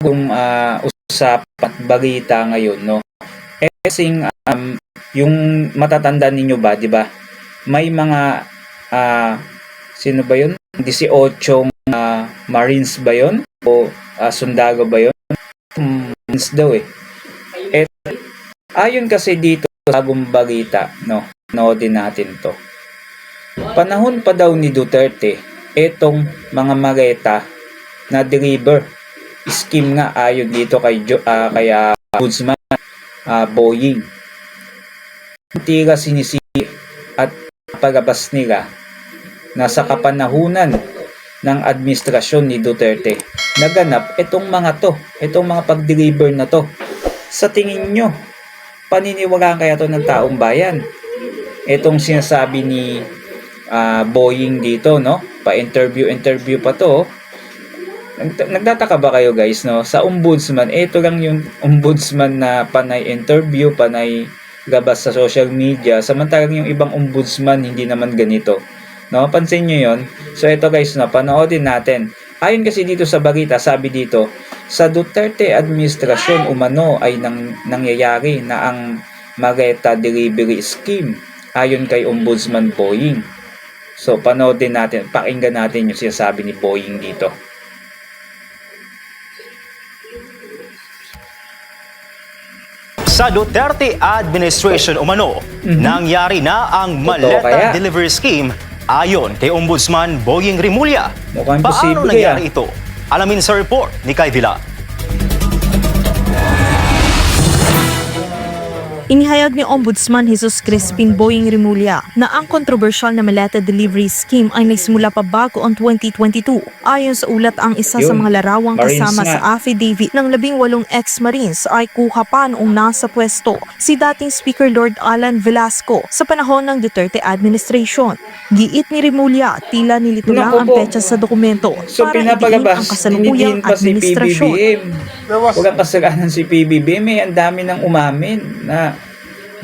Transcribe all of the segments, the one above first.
bagong usapan balita ngayon, no? Kasing yung matatanda ninyo ba, 'di ba? May mga sino ba 'yun? 18 Marines ba 'yun? O sundalo ba 'yun? Marines daw eh. Ayon kasi dito sa bagong balita, no? Noodin natin 'to. Panahon pa daw ni Duterte, etong mga maleta na deliver scheme nga ayon dito kay Ombudsman Boying. Tila sinisisi at palabas nila na sa kapanahunan ng administrasyon ni Duterte naganap itong mga pag-deliver na to. Sa tingin nyo, paniniwalaan kaya to ng taong bayan? Itong sinasabi ni Boying dito, no? Pa-interview pa to. Nagtataka ba kayo guys, no? Sa ombudsman, ito lang yung ombudsman na panay interview, panay labas sa social media, samantalang yung ibang ombudsman hindi naman ganito, no? Pansin nyo yon. So ito guys, no, panoodin natin. Ayon kasi dito sa balita, sabi dito, sa Duterte administrasyon umano ay nangyayari na ang maleta delivery scheme ayon kay Ombudsman Boying. So panoodin natin, pakinggan natin yung sinasabi ni Boying dito. Sa Duterte administration umano, nangyari na ang maleta delivery scheme ayon kay Ombudsman Boying Rimulya. Paano nangyari ito? Alamin sa report ni Kai Villa. Inihayag ni Ombudsman Jesus Crispin Boying Rimulya na ang kontrobersyal na maleta delivery scheme ay nagsimula pa bago ang 2022. Ayon sa ulat, ang isa sa mga larawang kasama sa affidavit ng 18 ex-Marines ay kuha pa noong nasa pwesto si dating Speaker Lord Alan Velasco sa panahon ng Duterte administration. Giit ni Rimulya, tila nilito lang ang petsa sa dokumento para idiin ang kasalukuyang administrasyon. Walang kasalanan si PBBM, ang dami nang umamin na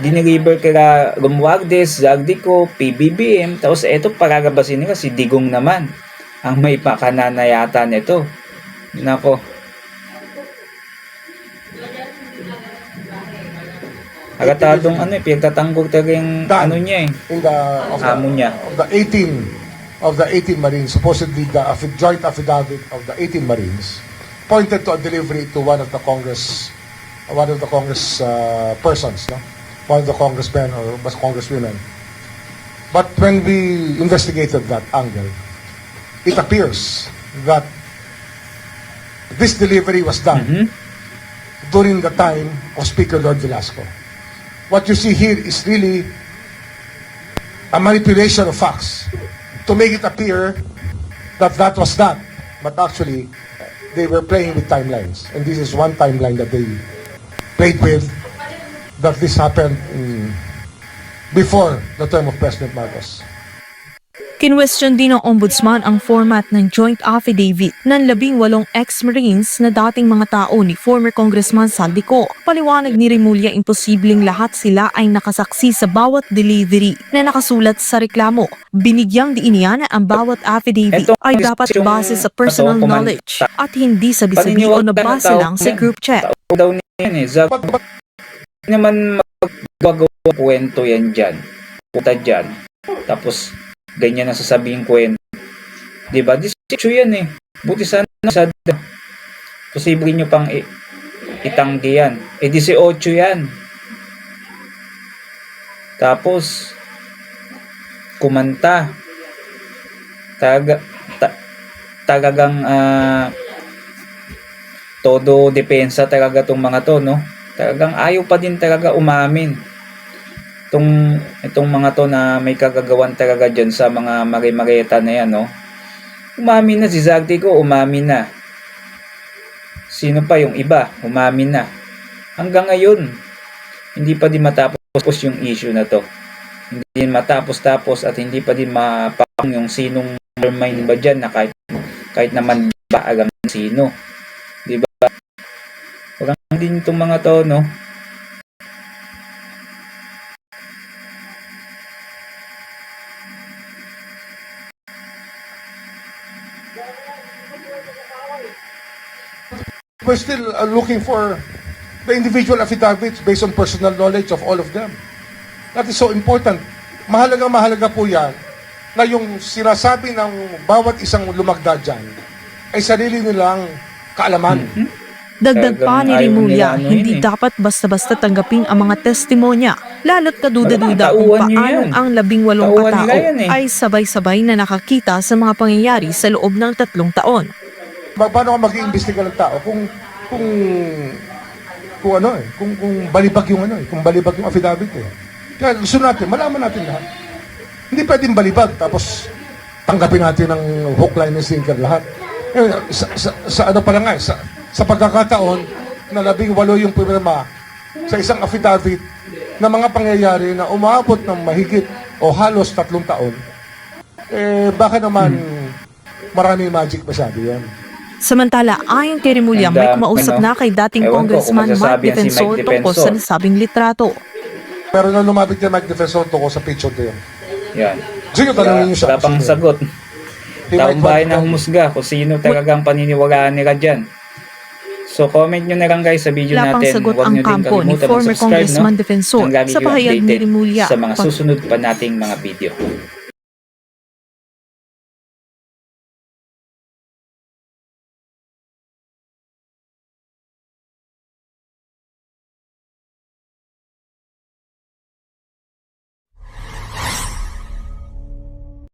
dineliver kaya Romualdez, Zaldico, PBBM, tapos eto paragabasin nila si Digong naman ang may pakananayata nito. Nako, agatadong pinagtatanggol talaga yung niya amo niya. Of the 18 Marines, supposedly the joint affidavit of the 18 Marines pointed to a delivery to one of the Congress persons, no? One of the congressmen or congresswomen. But when we investigated that angle, it appears that this delivery was done during the time of Speaker Lord Velasco. What you see here is really a manipulation of facts to make it appear that that was that, but actually they were playing with timelines, and this is one timeline that they played with, that this happened before the term of President Marcos. Kinwestiyon din ng Ombudsman ang format ng joint affidavit ng 18 ex-Marines na dating mga tao ni former Congressman Zaldico. Paliwanag ni Rimulya, imposibleng lahat sila ay nakasaksi sa bawat delivery na nakasulat sa reklamo. Binigyang diin niya na ang bawat affidavit ay dapat base sa personal knowledge at hindi sa bisabi o nabase lang sa group chat. Daw niyan naman magagawa kwento yan dyan. Puta dyan. Tapos ganyan ang sasabihin kwento. Diba? 18 yan eh. Buti sana posible nyo pang itanggi yan. 18 yan. Tapos kumanta. Talagang todo depensa talaga tong mga to, no? Talagang ayaw pa din talaga umamin. Itong mga to na may kagagawan talaga dyan sa mga marimareta na yan, no? Umamin na si Zaldico, umamin na. Sino pa yung iba? Umamin na. Hanggang ngayon, hindi pa din matapos yung issue na to. Hindi din matapos at hindi pa din mapapang yung sinong mastermind ba dyan na kahit naman ba alam sino. Diba? Walang din itong mga to, no? We're still looking for the individual affidavits based on personal knowledge of all of them. That is so important. Mahalaga po yan na yung sinasabi ng bawat isang lumagda dyan ay sarili nilang kaalaman. Dagdag pa ni Talagang ayaw Rimulya, nila hindi eh. dapat basta-basta tanggapin ang mga testimonya, lalo't kaduda-duda kung Tauhan niyo paanong yan. ang 18 Tauhan nila katao yan eh. ay sabay-sabay na nakakita sa mga pangyayari sa loob ng 3 taon. Paano ka mag-iimbestiga ng tao kung balibag yung kung balibag yung affidavit eh. Kaya gusto natin, malaman natin lahat. Hindi pwedeng balibag tapos tanggapin natin ng hook, line, and sinker lahat. Sa ano pa lang nga, sa pagkakataon na 18 yung pumirma sa isang affidavit na mga pangyayari na umaabot ng mahigit o halos 3 taon, baka naman marami magic masyado yan. Samantala, ayon kay Rimulya, Ang may dami, kumausap ano? na kay dating Ewan ko kung Congressman Mike magsasabi yan si Defensor Mike tungkol sa Defensor. nasabing litrato. Pero nang lumapit kay Mike Defensor ko sa picture ko yun. Yan. Sige, tanongin niyo siya. Wala pang Sige. sagot. Si Taong Mike bayan na Defensor. humusga kung sino talagang paniniwalaan nila dyan. So comment nyo na lang guys sa video Wala pang natin. sagot Huwag ang nyo din kampo ni kalimutan former mag-subscribe, Congressman Defensor Nang lagi sa kayo pahayag ni updated Rimulya. sa mga susunod pa nating mga video.